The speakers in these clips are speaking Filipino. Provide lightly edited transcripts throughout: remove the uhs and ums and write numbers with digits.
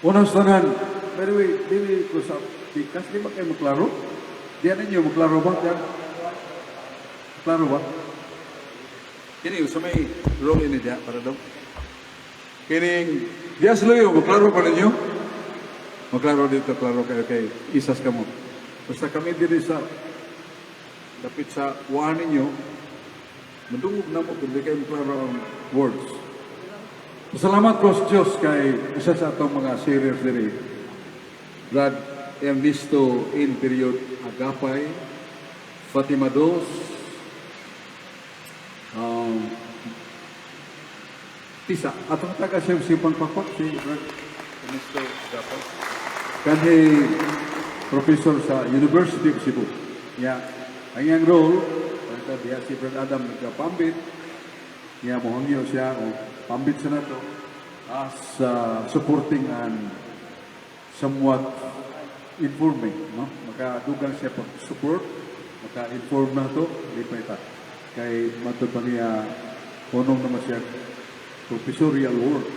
Unang tanan, by the way, dili ko sa pikas, di ba kayo maklaro? Diyan ninyo, maklaro ba? Diyan? Maklaro ba? Kini, sa may role ini diya, para daw. Kini, diya sila yun, maklaro pa ninyo? Maklaro dito, klaro kayo kay isas ka mo. Basta kami diri sa, dapit sa waan ninyo, madungog na mo kung di kayo maklaro ang words. Salamat po sa Diyos kay isa sa atong mga series diri. Brad Ernesto in period Agapay, Fatima Dos, Tisa. Atong taga siya pangpakpak si Brad Ernesto Agapay. Kanhi professor sa University of Cebu. Ang iyang role, diya si Brad Adam nagkapambit, mohangyo siya o pambit sa nato as supporting and somewhat informing, no? Makadugang siya pag-support, maka-inform na to, di pa ita. Kay matod pa niya, punong naman siya professorial work.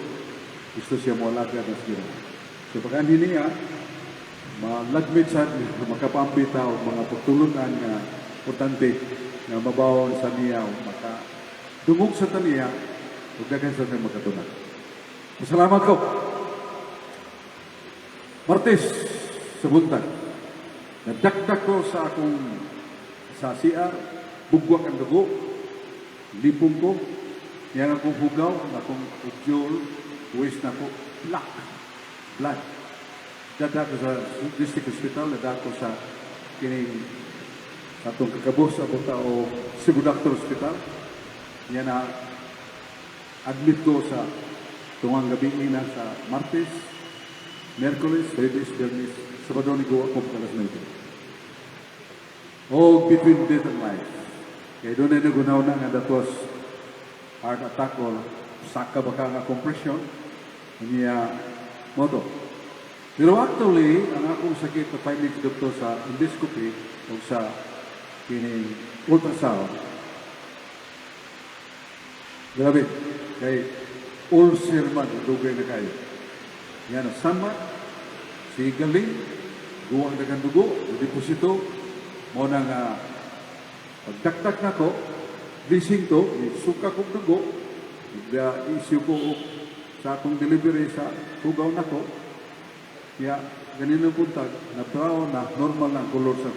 Gusto siya mo alaga na siya. So pagkaan niya, malagmit sa makapambit o mga pagtulungan na importante na mabawon sa niya o makadungog sa taniya, huwag na kayo sa magkatunan. Salamat ko. Martes, sa buntag, nagdakdak ko sa akong sa CR, bugwak ang dugo, lipong ko, yan akong hugaw, akong udyol, waste na ko, blood. Dada ko sa district hospital, dada ko sa kining atong kakabos, abot o Cebu Doctor Hospital. Yan na admit ko sa tungang gabi na sa Martes, Merkulis, Jueves, Viernes, Sabado ni Goa ko kalas na ito. O between death and life. Kaya doon ay nagunaw na nga that was heart attack o saka baka nga compression. Niya moto. Pero actually, ang akong sakit na findings doktor sa endoscopy o sa kining ultrasound, grabe, kay ulcer man, dugay na kayo. Yan ang sama, sigaling, guwang dagang dugo, deposito, mo nang pagdaktak na ko, bising to, suka kong dugo, issue ko sa akong delivery sa hugaw na ko, kaya ganun ang puntag, na-brown na normal na color sa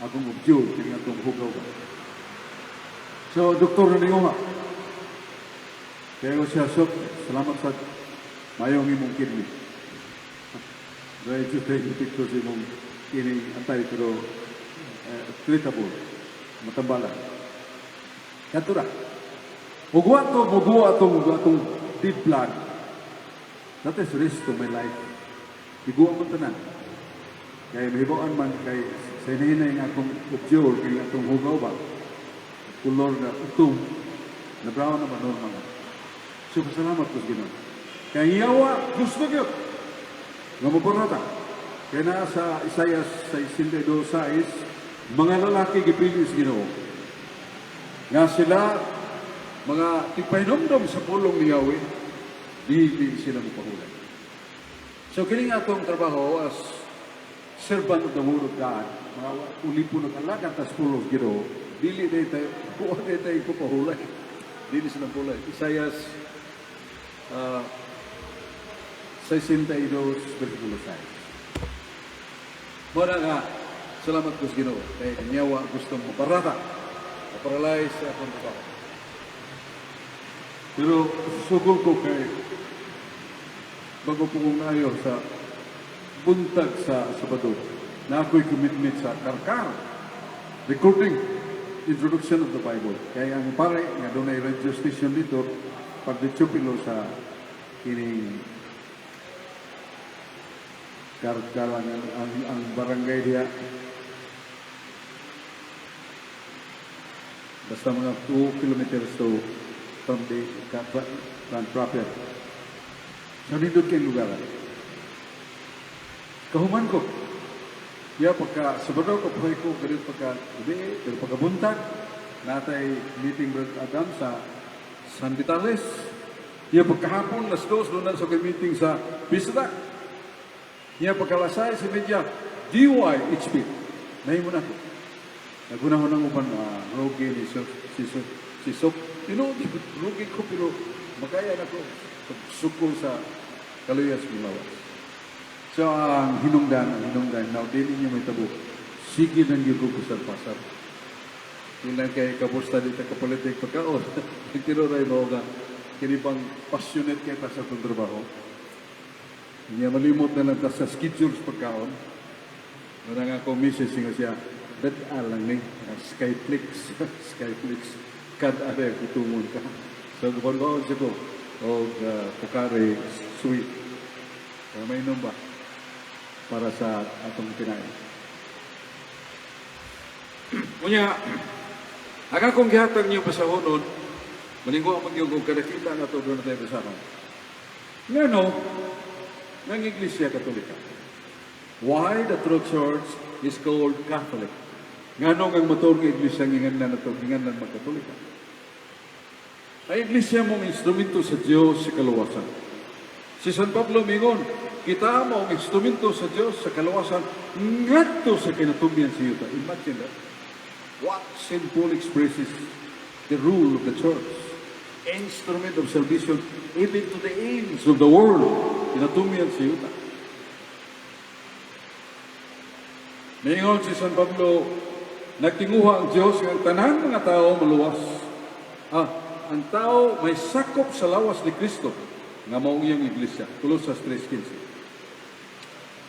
akong objule, kaya itong hugaw ko. So, doktor na niyo kaya ko siya, salamat sa mayong imong kidney. Dahil ito tayo picture sa imong kidney antay, pero treatable, matambala. Kanto na. Mugwa itong deep blood. That is risk to my life. Iguwa mo tanan. Kaya mahibawaan man kay sa hinahinay ng akong obsure, kaya itong hugaw ba, kulor na utom, na brown na ba normal na. So, pasalamat ko sa Ginoo. Kaya yawa, gusto ko. Nga maparata. Kaya na sa Isaiah 62:6, mga lalaki gipili sa Ginoo. Nga sila, mga tipahinomdom sa pulong ni Yahweh, di sila mapahulay. So, kining atong trabaho as servant of the Word of God, mga ulipo ng alagan tas pulong Ginoo, dili na tayo, buwan na tayo ipapahulay. Dili sila pulay. Isaiah 62, versikulo 6. Muna nga, salamat ko sa Ginoo. Kaya kanyawa gusto mo parata. Paralize sa akong trabaho. Pero sugol ko kay bago po kong ayo sa buntag sa Sabado na ako'y commitment sa Karkar. Recording Introduction of the Bible. Kaya ang pare, nga doon ay radio station dito, pagditsupilo sa kining Karkalang ang barangay diya. Basta mga 2 kilometers to from the land proper. So, nindot kayong lugar. Kahuman ko. Pagka Sabado ko, buhay ko, ganun pagka gabi, pero pagkabuntag, natay meeting Brad Adam sa San Vitales. Pagkahapon, las 2, doon sa meeting sa Bisda. Niya pagkalasay si media, DYHP. Nahimo na ko. Nagunahon ng upan, rogi ni Sok. Rogi ko, pero magkaya na ko. Suko sa kaluyas Milawas. So, ang hinungdan, now, din ninyo may tabo. Sige nang yung gugusal pasar. Ilang kay kapusta dito kapolitik pagkaon. Nagtiro rin mo nga, kinipang passionate kayo sa itong trabaho. Hindi malimot na lang sa schedules pagkaon. Wala nga akong misis nga siya, that alang ni, Skyflix, kad are kutumon ka. So, kapag siya ko, o Pukare Sweet. May inom ba? Para sa atong kinain. Kunya, ang akong gihatag niyo pa sa hunod, malinggo ang mag-yung kadakita na ito doon na tayo kasama. Ngano, ng Iglesia Katolika. Why the true church is called Catholic? Ngano ang motor ng Iglesia ngingan na ito, ngingan ng magkatolika. Ang Iglesia mong instrumento sa Diyos sa kaluwasan. Si San Pablo mingon, kita mo ang instrumento sa Diyos sa kaluwasan ngadto sa kinatugyan sa yuta. Imagine that. What St. Paul expresses the rule of the church. Instrument of salvation even to the ends of the world. Kinatugyan sa yuta. Mingon si San Pablo, nagtinguha ang Diyos ng tanang mga tao maluwas. Ang tao may sakop sa lawas ni Kristo nga maong iyang iglesia. Colosas 3:15.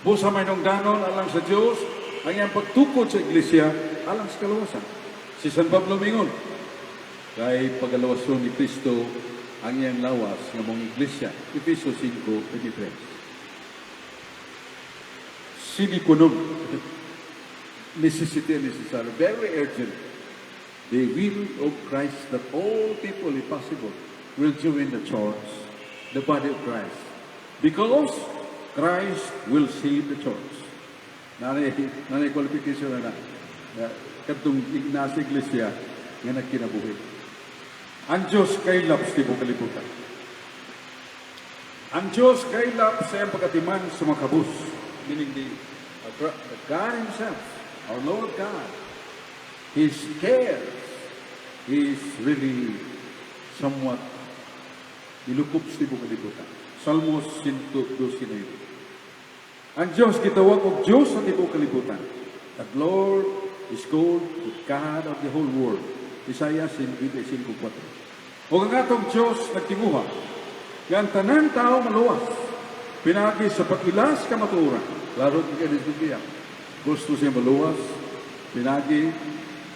Busa may nungdanon alang sa Diyos, ang iyang pagtukod sa iglesia alang sa kaluwasan. Si San Pablo mingon, kay pagalawason ni Kristo ang iyang lawas nga maong iglesia. Efeso 5:23. Sine qua non. Necessity necessary. Very urgent. The will of Christ that all people, if possible, will join the church, the body of Christ. Because Christ will save the church. Nanay qualification na katong Ignacio Iglesia nga nagkinabuhi. Ang Diyos kay labs di mo kalibutan. Ang Diyos kay labs sa iyang pagkatiman sa mga kabus. Meaning the God Himself, our Lord God, His care is really somewhat ilukup sa ibong kalibutan. Salmos 112. Ang Diyos gitawag og Diyos sa ibong kalibutan. The Lord is called the God of the whole world. Isaiah 55:4. O ang atong Diyos nagtinguha, yang tanan tao maluwas, pinagi sa pag-ilas kamatuoran. Laro ka ni Biblia. Gusto siya maluwas, pinagi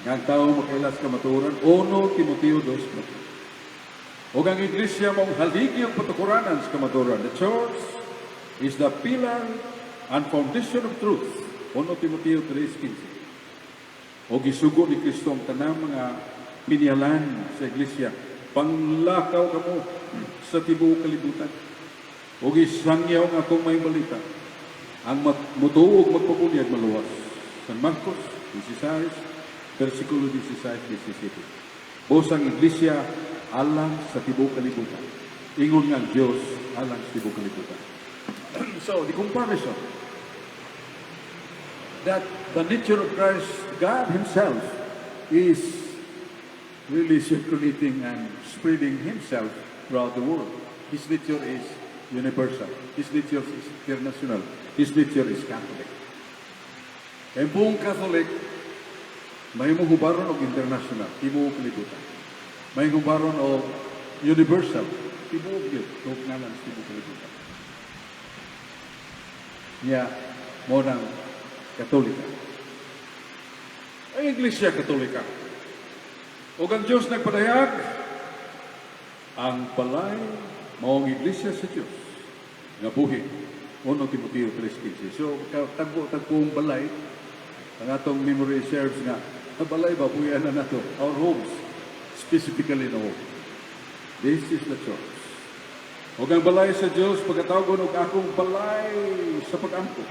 ang tao makailas kamatuoran. 1 Timoteo 2:4. O ang iglesia mong haligi ang patukuranan sa kamatuoran. The church is the pillar and foundation of truth. 1 Timoteo 3:15. O gisugo ni Kristo ang tanang mga pinyalan sa iglesia. Panglakaw ka mo sa tibuok kalibutan. O gisangyaw nga akong may balita. Ang mutuog magpapunyag maluwas. San Marcos 16, versikulo 16-17. Bosang iglesia alang sa tibuok kalibutan. Ingon nga Diyos alang sa tibuok kalibutan. So, the comparison that the nature of Christ, God Himself, is really circulating and spreading Himself throughout the world. His nature is universal. His nature is international. His nature is Catholic. Kaya buong Catholic, may hubaron o international, tibuok kalibutan. May hubaron o universal, tibuok yun, tuwag nga lang tibuok kalibutan. Niya, monang Katolika. Ay Iglesia Katolika. O ang Diyos nagpadayag, ang balay, maong Iglesia sa Diyos, nga buhi, 1 Timoteo 3:15. So, tagpo-tagpong balay, ang atong memory reserves nga, ang balay ba, buhian na nato, our homes, specifically no. This is the church. O ang balay sa Diyos, pagkatawagon og akong balay sa pag-ampo,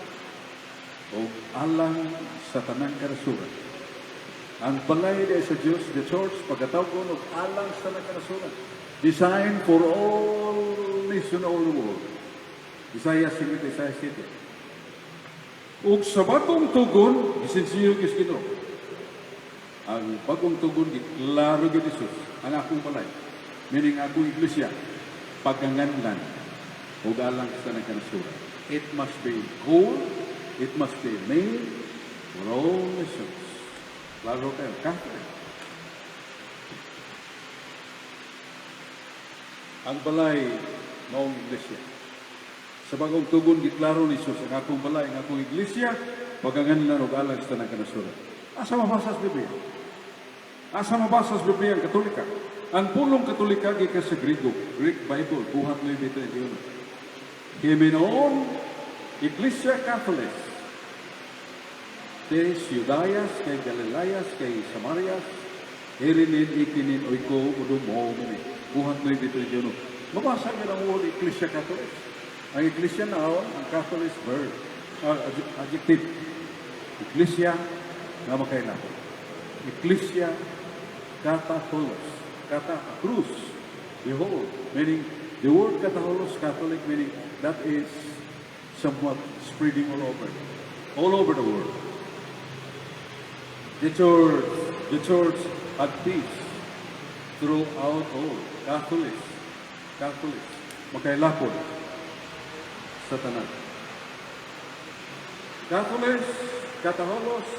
o alang sa tanang karasuran. Ang balay sa Diyos, the church, pagkatawagon og alang sa tanang karasuran. Designed for all nation, all the world. Isaiah 7. Ug sa bagong tugon, isinsiyo kis Ginoo. Ang bagong tugon, klaro gyud Isus, ang akong balay. Meaning akong iglesia, pagkanganlan, ug alang sa nagkanasurat. It must be whole, it must be made for all nations. Klaro kayo, Catholic. Ang balay, maong iglesia. Sa bagong tugon, giklaro ni Jesus, ang akong balay, ang akong iglesia, pagkanganlan ug alang sa nagkanasurat. Asa mabasa sa Biblia? Asa mabasa sa Biblia ang Katolika? Ang pulong Katolika gikan sa Griego, Greek Bible, buhat na yung 21. Himenoon, Iglesia Catholic, des Judayas, kay Galilayas, kay Samarias, herinin, ikinin, oiko, udumo, buhat na yung 21. Mabasa niyo ang word Iglesia Catholic. Ang Iglesia noun, ang Catholic verb, adjective. Iglesia na makailangan. Iglesia Catholicos. Kata cruz. Behold, meaning the word Catholicos, Catholic, meaning that is somewhat spreading all over the world. The church at peace throughout all. Catholics, makailapon sa tanan. Catholics, Catholicos,